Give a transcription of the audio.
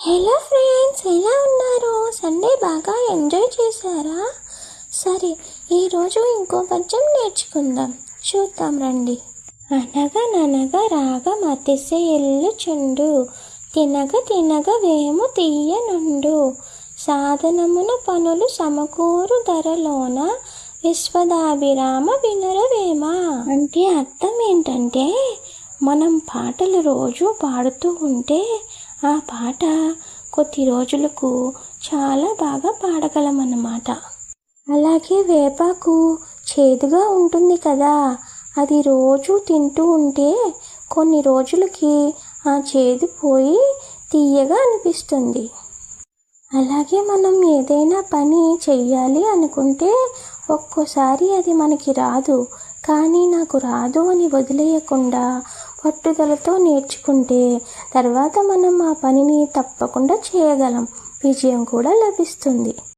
Hello friends, ఎలా ఉన్నారు? Sunday బాగా ఎంజాయ్ చేశారా? సరే, ఈరోజు ఇంకో పద్యం నేర్చుకుందాం. చూద్దాం రండి. అనగననగా రాగం అతిశ ఎల్లుచుండు, తినగ తినగ వేము తీయనుండు, సాధనమున పనులు సమకూరు ధరలోన విశ్వదాభిరామ వినురవేమ. అంటే అర్థం ఏంటంటే, మనం పాటలు రోజు పాడుతూ ఉంటే ఆ పాట కొద్ది రోజులకు చాలా బాగా పాడగలమన్నమాట. అలాగే వేపాకు చేదుగా ఉంటుంది కదా, అది రోజు తింటూ ఉంటే కొన్ని రోజులకి ఆ చేదు పోయి తీయగా అనిపిస్తుంది. అలాగే మనం ఏదైనా పని చెయ్యాలి అనుకుంటే ఒక్కోసారి అది మనకి రాదు, కానీ నాకు రాదు అని వదిలేయకుండా పట్టుదలతో నేర్చుకుంటే తర్వాత మనం ఆ పనిని తప్పకుండా చేయగలం, విజయం కూడా లభిస్తుంది.